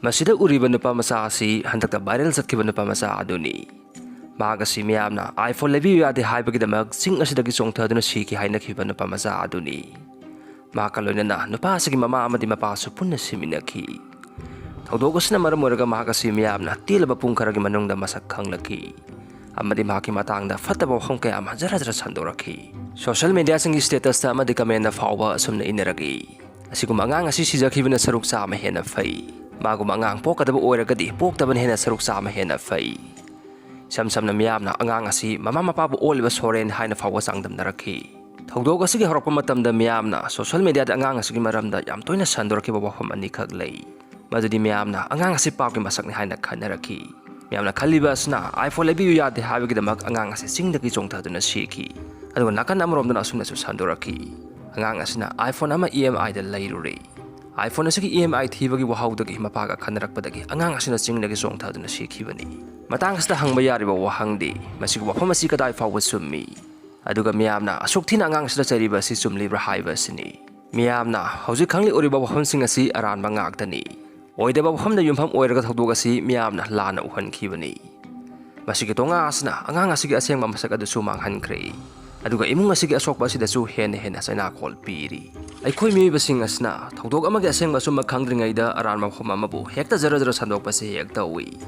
Masida uriba nupa macha asi handakta viral chatkiba nupa macha aduni. Magasi miyamna iPhone lebi yade haibagidamag sing asidagi chongthaduna siki hainakhiba nupa macha aduni. Makaloinana nupa asigi mama amadi mapasu punna siminakhi. Thaudogasina maram oiraga magasi miyamna tilaba pung kharagi manungda masak khanglaki. Amadi maki matangda fataba waham kaya ama jara sandorakhi. Social media singi status ta amadi comment na fawba asumna inaragi. Asigum angang asi sijakhibana saruk sa ama hena fai. Magum angang pokadaba oiragadi poktaban hena saruk sa ama hena fai. Samsam na miyamna angang asi mama mapa oliba soren haina fawwa sangdam narakhi. Thaudoga sigi horokpa matamda miyamna social media da angang asigi maramda yam toina sandorakhiba waham ani khak lei. Madudi miyamna angang asi pawki masakni haina khannarakhi. Miyamna khaliba asna iPhone lebi yade habigidamak angang asi singdagi chongthaduna siki. Aduga nakan amromdana asumna su sandorakhi. Angang asna iPhone ama EMI da leiruri. iPhone asigi EMI thibagi wahawdagi mapaga khannarakpadagi angang asina chingdagi chongthaduna sikibani. Matang asda hangba yariba wahangdi masigi wafam asi kadai fawwa summi. Aduga miyamna asukthina angang asda chariba si chumlibra haiba asini. Miyamna hauji khangli oriba wafam sing asi aranba ngaktani. Oidaba wafamda yumpham oiraga thawdog asi miyamna lana uhankhibani. Masigi tonga asna angang asigi asengba masak adu manghankhre. Aduga imung asigi asokba asidasu hena saina call piri. Aikhoi miyibasing asna thawdog amagi asengba sum khangdringaida aranma wafam amabu hekta jara sandokpa se hekta wi.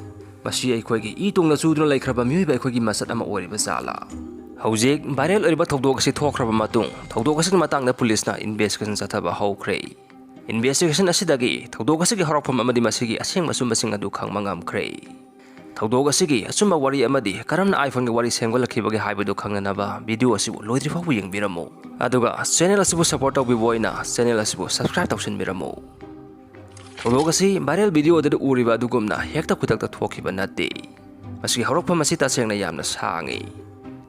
Masi aikhoi gi itungna chuduna laikhraba miyib aikhoi gi masat ama oriba sala. Haujik viral oriba thawdog asi thokraba matung thawdog asi matangda police na investigation chathaba haukhre. Investigation asidagi thawdog asigi horokpham amadi masigi asengba sumbasing adu khangma ngamkhre. Thawdog asigi asumba wari amadi karamna iPhone gi wari semgolakhibagi haibadu khanganaba video asibu loidri fawu yengbiramo. Aduga channel asibu support tawbiboina channel asibu subscribe tawsinbiramo. Thawdog asi viral video dadu uriba adugumna hekta khutakta thokhiba natte. Masigi horokpham asi tasengna yamna sangi.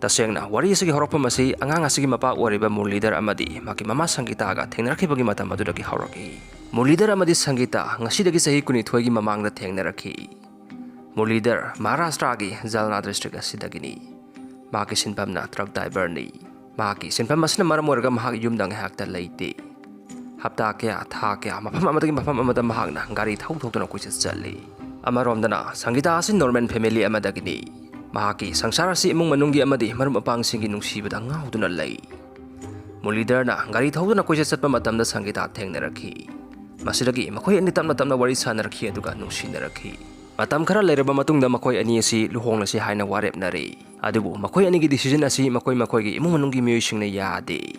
Tasengna wari asigi horokpham asi angang asigi mapa oriba leader amadi maki mama Sangita ga thengnarakibagi matam adudagi hauraki. Leader amadi Sangita ngasidagi sahi kunithoigi mamangda thengnarakhi. Leader Maharashtra gi Jalna district asidagini. Maki sinpamna truck driver ni. Maki sinpam asina maram oiraga mahag yumdang hakta leite. Hapta kya tha kya mafam amadagi mafam amada mahagna gari thawtona kuisit challi. Amaromdana Sangita asin normal family amadagini. Mahaki sangsara si imung manunggi amadi marum apang singi nungsibada ngauduna lei. Leader na gari thawtona kuisit chatpa matamda Sangita thengnarakhi. Masidagi makhoi ani tamna wari sanarakhi aduga nungsinnarakhi. Matam khara leiraba matungda makhoi ani asi luhongna si haina warepnari. Adubu makhoi ani gi decision asi makhoi gi imung manunggi miyosingna yade.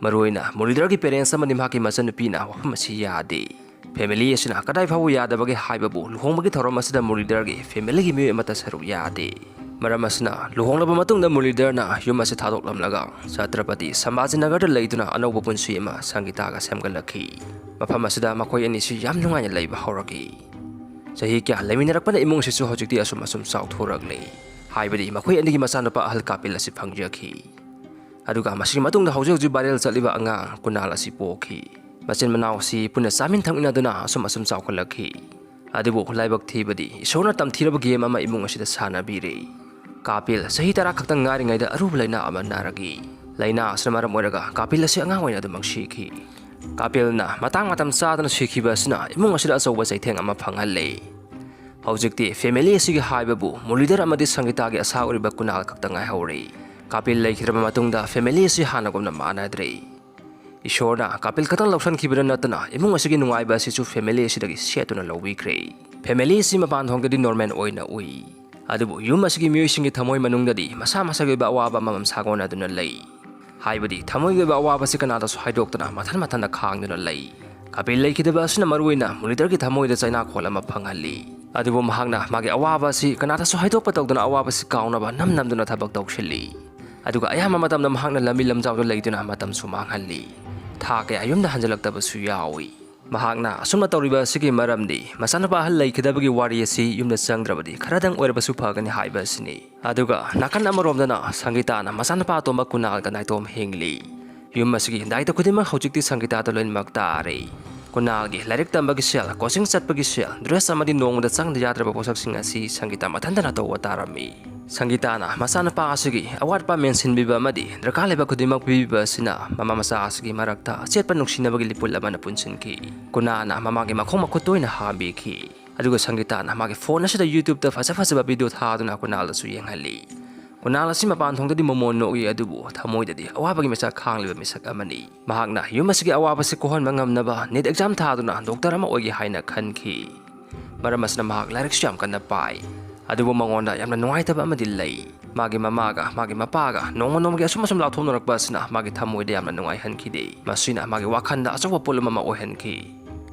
Maroina leader gi parents amadi mahaki machanupina wafam asi yade. Family asina kadai fawu yadabagi haibabu luhongbagi thorom asida leader gi family gi miyoy amata saruk yade. Maram asna luhonglaba matungda leader na yum asi thadoklamlaga Chhatrapati Sambhajinagar da leiduna anauba punsi ama Sangita ga semgalakhi. Mafam asida makhoi ani si yam nungaina leiba hauraki. Sahi kya laiminarakpana imung sisu hojikti asum sauthuragli. Haibadi makhoi anigi masanapa ahal kapil asi phangjakhi. Aduga masigi matungda hojik viral chaliba angang kunal asi pokhi. Machin manaw si punna samin thanginaduna asum saukalakhi. Adibu laibak thibadi isona tamthiraba game ama imung asida sanabiri. Kapil sahi tara khaktang ngaringaida aruba laina ama naragi. Laina asnamaram oiraga kapil asi angang oina dumang sikhi. Kapil na matang sadana sikhiba asna imung asida asoba saitheng ama phanghalle. Hojikti family asigi haibabu leader amadi Sangita gi asa oriba kunal kaktangai hauri. Kapil leikhiraba matungda family asi hanagomna manadre. Ishorna kapil katang lawsan khibra natana imung asigi nungaiba asichu family asidagi setuna lawikre. Family asi mapan thongkadi normal oina ui. Adubu yum asigi miyoisingi thamoi manungdadi masa masagi ba awaba mamam sagona duna lei. Haibadi thamoi gi ba awaba sikanada su haidoktana mathan khangduna lei. Kapil leikhidaba asna maruina leader gi thamoi da chaina kholama phanghalli. Adubu mahagna magi awaba si kanata su haidokpa tawduna awaba si kaunaba namduna thabak tawsilli. Aduga ayama matamna mahagna lami lamjawda leiduna matam su manghalli. Tha kaya yumda hanjalaktaba su yawi. Mahagna asumna tawriba sigi maramdi masanapa ahal leikhidabagi wari asi yumda changdrabadi kharadang oiraba su phagani haiba asini. Aduga nakan amaromdana Sangita na masanapa atomba kunal ga naitom hingli. Yum asigi daita khudima hojikti Sangita ta loinmak tare. Kunal gi larik tambagi sel coaching chatpagi sel dress amadi nongda changda yadraba posak sing asi Sangita mathanda na tawwa tarami. Sanggitana masanapa asigi awat pa mensinbiba amadi drakar leba khudimak pibiba asina mama macha asigi marakta chetpa nungsinabagi lipul ama na punsinki kunana mamagi makhong makhutoina habiki aduga sanggitana magi phone asida YouTube ta fasa video thaduna kunala su yenghali kunala si mapan thongdadi momono gi adubu thamoidadi awabagi mesa khangliba misak amani mahakna yumasigi awaba se kohon mangamnaba net exam thaduna doctor ama oigi haina khanki maramasna mahak larik syam kanna pai adubu mangonda yamna nuaitaba amadi lei magi mamaga magi mapaga nongmonomgi asum lathomnorakba asina magi thamoide yamna nuai hankide masina magi wakhanda achawa polumama ohenki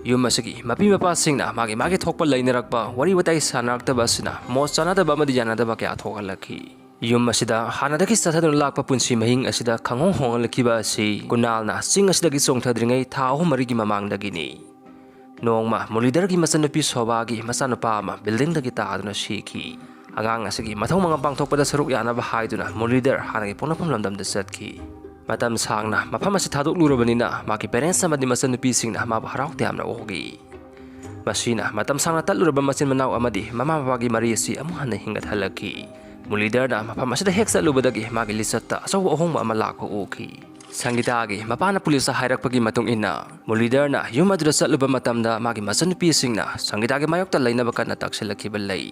yumasigi mapi mapa singna magi thokpa leinarakba wari watai sanaktaba asina mos chanadaba amadi janadaba kya thogalakhi yum asida hanadaki sathadun lakpa punsi mahing asida khangong hongalakhiba asi kunalna sing asidagi songthadringai tha ahum marigi mamangdagini nongma mulidargi masanupi sobagi masanupa ama building dagi taaduna shiki agang asigi mathong mga pangthokpada saruk yanaba haiduna mulidar hanagi ponapam lamdamda satki matam sangna mafam asi thaduk lurabanina maki parents amadi masanupi singna maba haraukte amna ogi masina matam sangna tatluraba masin manaw amadi mama mapagi mari asi amuhan na hingat halaki mulidar na mafam asida heksa lubadagi magi lisatta asawa ohong ama lako uki Sanggitagi mapana pulis sa hairakpagi matong ina mulidar na yung madura sa luba matamda magi masanupi singna sanggitagi mayok talay na baka nataksilaki balay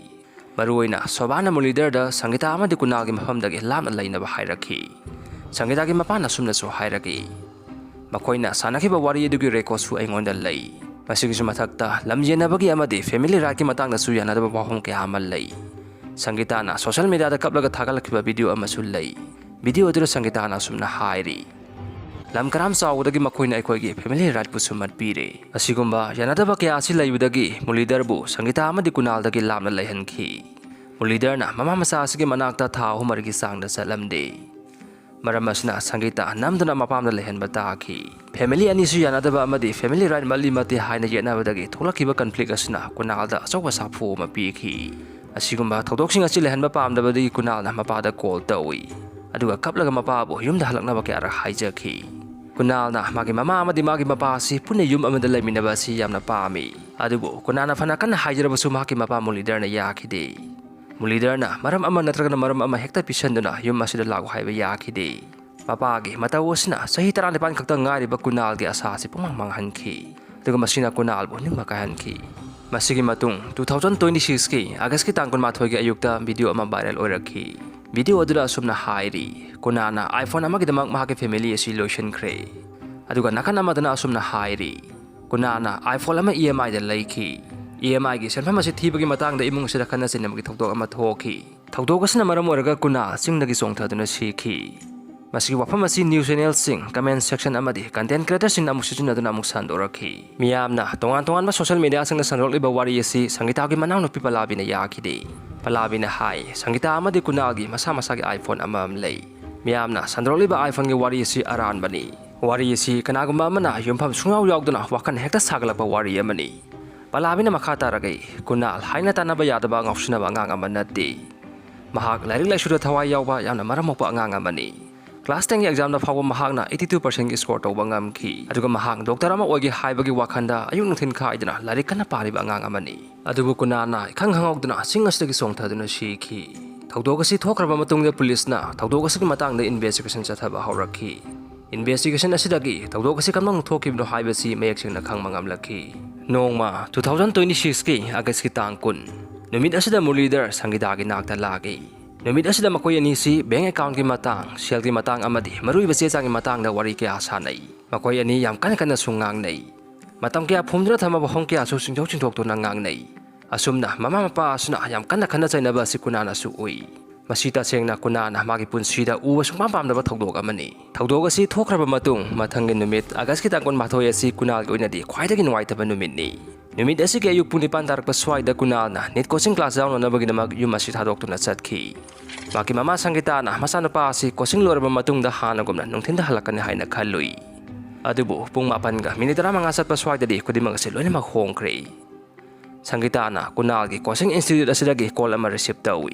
maruoy na sobana mulidar da sanggita ama di kunagi mapamdagi lam alay na bahairaki sanggitagi mapana sumna so hairaki makoy na sana kiba wari edugi rekos fu ay ngonda lay masigi sumatakta lamjen na bagi ama di family raki matang na suya na da babahong kaya amal lay sanggita na social media da kaplaga thagalakiba video ama sulay video dura sanggita na sumna hairi lam karam saudagi makoina aikoigi family right pu sumat pire asigumba yanadaba kya asi laibudagi mulidar bu sanggita amadi kunaldagi lamna laihankhi mulidar na mama macha asigi manakta tha humargi sangda salamde maramasna sanggita namdana mapamna laihanba taaki family ani su yanadaba amadi family right mali mate haina yenabadagi tholakiba conflict asna kunalda asawa sapu mapikhi asigumba thodoksinga si laihanba pamdabadi kunalna mapada call tawi aduga kaplaga mapabu yumda halaknaba kya ra haijaki kunalna magi mama amadi magi mapa si punna yum amada laiminaba si yamna pami adubu kunana fana kana haijarabasu maki mapa mulidar na yakide mulidar na maram ama natragana maram ama hekta pisanduna yum asida lagu haiba yakide mapagi matawosna sahi 35 khakta ngariba kunalgi asasi pumangmanghanki aduga masina kunalbu nimakahanki masigi matung 2026 ki August ki tangkon mathoi gi ayukta video ama viral oirakhi video adura sumna hairi kunana iPhone ama gidamak mahaki family asi lotion kre aduga nakana madana asumna hairi kunana iPhone ama EMI da laiki EMI gi senfam asi thibagi matang da imung sira khana sinam gi thokdok ama thoki thokdok asna maram oraga kuna singdagi songthaduna sikhi masigi wafam asi news channel sing comment section amadi content creator sing amuk sijunaduna amuk sandorakhi miyamna tongan social media sing sanrok liba wari asi sanggita gi manaw no pipalabi na yakide palabi na hai sanggita amadi kunagi masa-masagi iPhone amam lay miyamna sanrok liba iPhone gi wari asi aran bani wari asi kanagumba amana yumpham sungaw yawduna wakan hekta sagalakpa wari amani palabi na makata ragay kunal haina tanaba yadaba ngawsina ba ngang amanati mahak larik laisuda thawai yawba yamna maramokpa ngang amani Class 10 exam na fawa mahakna 82% score tawba ngamki aduga mahak doctor ama oigi haibagi wakhanda ayung nuthin khaidna larik kana pariba angang amani adubu kunana khanghangogduna singasdagi songthaduna shiki thawdogasi thokraba matungda police na thawdogasi matangda investigation chathaba haurakhi investigation asidagi thawdogasi kamang thokibno haibasi mayaksingna khangmangamlakhi nongma 2026 ki August ki tangkun numit asida mulidar sanggidagi nakta lagi numit asida makoy ani si bank account ki matang shell ki matang amadi marui base changi matang da wari kya sanai makoy ani yam kana sungang nei matam kya phumdra thama bahong kya su singjaw chingthok to nangang nei asumna mama mapa asuna yam kana chaina ba si kunana su ui masita sengna kunana magi punsida uwa sungpam pamdaba thokdok amani thokdok asi thokraba matung mathangin numit August ki tangkon mathoi asi kunal gi oinadi khwaidagi nuaitaba numit ni numit asi ke ayuk punipan tarakpa swaida kunalna net coaching class down na baginamag yumasi thadok to na chatki maki mama sanggita na masano pa si coaching loraba matungda hanagumna nungthinda halakani haina khalui adubu pung mapan ga minitara mga sat pa swaida di kudimang asi loina maghongkre sanggita na kunal gi coaching institute asidagi call ama receive tawi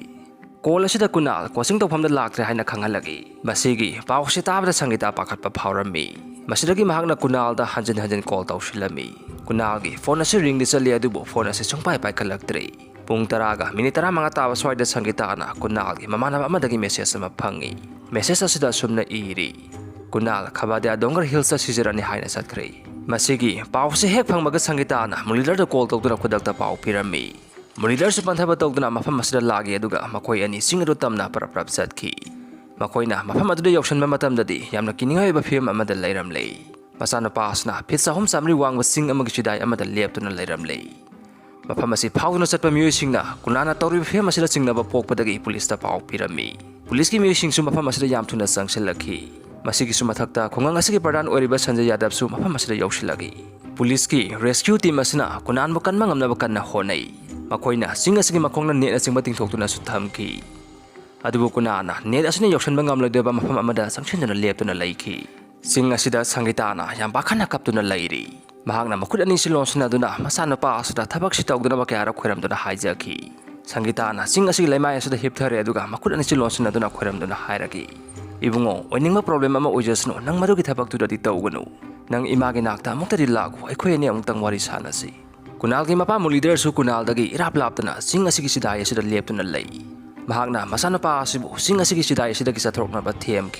call asida kunal coaching tawphamda laktre haina khangalagi masigi pawsi tabda sanggita pakhat pa phawrami masidagi mahakna kunal da hanjin call tawsilami kunal gi phone asi ring di chali adubu phone asi sungpai kalaktre Pung taraga minit 15 tawa swayda Sanggitana Kunalgi mamanaba amadagi message ama phangi. Message asida sumna iri. Kunal khabade Dongar Hills Sizerani haina satkre. Masigi pau si hek phangmaga Sanggitana mulidar da call tawduna khudakta pau pirami. Mulidar su panthaba tawduna mafam masida lagi aduga makoi ani singru tamna paraprap satki. Makoina mafam aduda yaushanba matamdadi yamna kiningai ba film amada leiramle. Masana pasna pizza home samri wangwa sing amagi chidai amada leptuna leiramle. Mafam asi phauna satpa miyosingna kunana tawri film asida singnaba pokpadagi police ta pau pirami. Police ki miyosing su mafam asida yam thuna sangselakhi. Masigi su mathakta khongang asigi pradan oriba Sanjay Yadav su mafam asida yausilagi. Police ki rescue team asina kunan bukan mangamnaba kanna honai. Makoina sing asigi makongna net asingba tingthoktuna su thamki. Adubu kunana net asina yaushanba ngamladeba mafam amada sangchendana leptuna laiki. Sing asida Sanggitana yam bakhana kaptuna lairi. Mahangna makut ani silon sinaduna masana pa asida thabak sitawduna bakayara khwiramduna haijaki. Sanggitana sing asigi laimai asida hipthare aduga makut ani silon sinaduna khwiramduna hairaki. Ibungo oiningma problem ama oijasno nang madugi thabak tudadi tawganu. Nang imagi nakta muktadi lagu aikhoi ani amutang wari sanasi. Kunalgi mapa mulidar su kunaldagi irap laptana sing asigi sidai asida leptuna lay. Mahangna masana pa asibu sing asigi sidai asida gisathorokna ba TMK.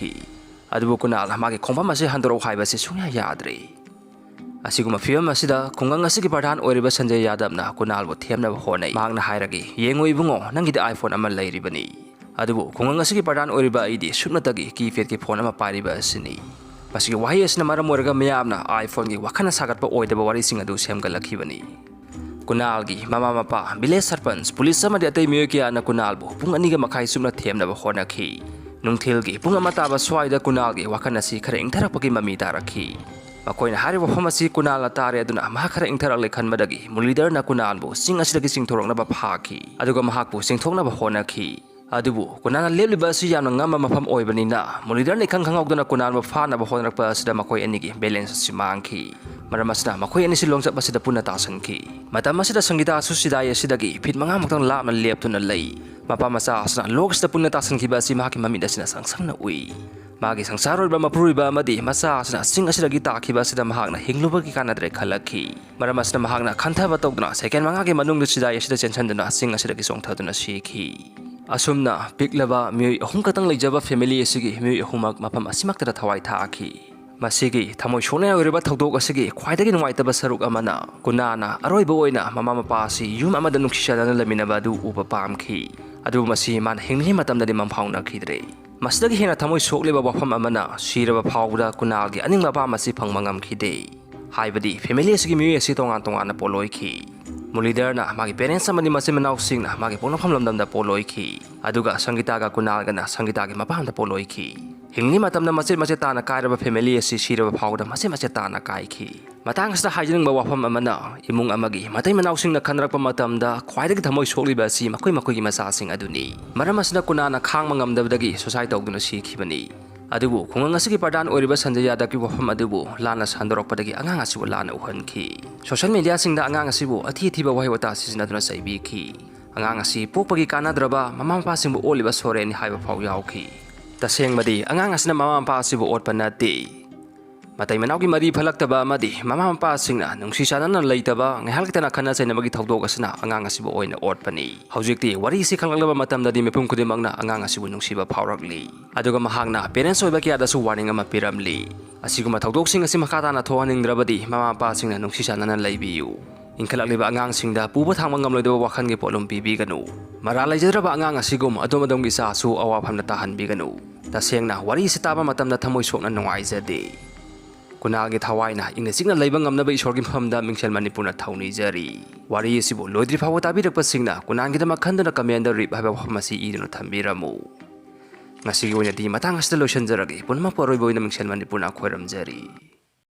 Adubu kunal magi khongpam asi handorok haibasi sungya yadre. Asiguma film asida khongang asigi pradhan oiriba Sanjay Yadav na kunal bo themna honai mangna hairagi yengo ibungo nangidi iPhone ama lairibani. Adubu khongang asigi pradhan oiriba idi supnatagi keypad ki phone ama pairiba asini. Masigi wahi asina maram oiraga miyamna iPhone gi wakhana sagatpa oidaba wari sing adu semgalakhibani. Kunal gi Mama Mapa village sarpance police amadi atai miyokia na kunal bo pung aniga makhai supna themna ba honakhi. Nungthil gi pung ama taba swaida kunal gi wakhana si khara ingtharapagi mami tarakhi. Makoina hari wafam asi kunal atare aduna mahakara ingtarak lekhan madagi mulidar na kunal bo sing asidagi singthorok na ba phaki aduga mahakbu singthok na ba honakhi adubu kunana lebliba asi yamna ngamba mafam oibanina mulidar ni khangkhangawduna kunal ba phana ba honrakpa asida makoi anigi balance si mangki maramasna makoi ani silong chap asida punna tasanki matam asida Sanggita susidai asidagi phit manga muktang lapna leptuna lei mapa masa asna logsda punna tasanki ba si mahaki mamida sina sangsangna ui Magi sangsaro ba mapruiba amadi masa asna sing asidagi takhiba asida mahakna hinglubagi kanadre khalakhi maramasna mahakna khantaba tawduna second mangagi manungdu sidai asida chenchanduna sing asidagi songthaduna sikhi asumna piklaba mi ahum katang leijaba family asigi mi ahumak mapam asimakta thawai thakhi masigi thamoi shone oiriba thodok asigi khwaidagi nuaitaba saruk amana kunana aroiba oina Mama Mapa si yum amada nuksishadana laminaba du upa pamkhi adu masi man hingli matamdadi mamphawna khidre Masdagi hena thamoi sokleba wafam amana siraba phawda kunalgi aning mapa masi phangmangam khide haibadi family asigi mi asi tongan na poloi khi mulidar na magi parents amani masi manau sing na magi ponafam lamdamda poloi khi aduga Sanggita ga kunal gana Sanggita gi mapa hamda poloi khi hingni matamna masit ta na kairaba family asi siraba phawda masit ta na kai khi matang sa hajing ba wafam amana imung amagi matay manau sing na khanrakpa matamda khwaidagi thamoi sokliba si makoi gi masa sing aduni maramasna kunana khang mangamdabdagi society tawduna sikhibani adubu khongang asigi pradhan oiriba Sanjay Yadav ki wafam adubu lana sandorokpadagi angang asibu lana uhanki social media singda angang asibu athi ba wahi wata sisinaduna saibikhi angang asi pokpagi kanadraba Mama Mapa singbu oliba soren haiba phau yauki tasengmadi angang asina Mama Mapa asibu otpanati Matay manawgi mari phalaktaba amadi Mama Mapa singna nungsisanana leitaba ngaihalkitana khana chainabagi thodok asina angang asibu oina otpani haujikti wari si khanglaba matamdadi mepum khudimangna angang asibu nungsiba phaurakli aduga mahangna parents oiba kyadasu warning ama piramli asiguma thodok sing asi makatana thohaningdrabadi Mama Mapa singna nungsisanana leibiyu ingkhalakliba angang singda puba thangma ngamloidoba wakhangi polum pibiganu mara laijadraba angang asigum adomadonggi sasu awaphamna tahanbiganu tasengna wari sitaba matamda thamoi sokna nungaijade Kunalgi thawaina ingna singna leiba ngamnaba isorgi mhamda Mingselmanipur na thauni jari wari asibu loidri phawa tabirakpa singna kunangidama khandana commander rip haba phamasi idunu thambiramu ngasigi oina di matang asda lotion jaragi punma poroibo ina Mingselmanipur na khoiram jari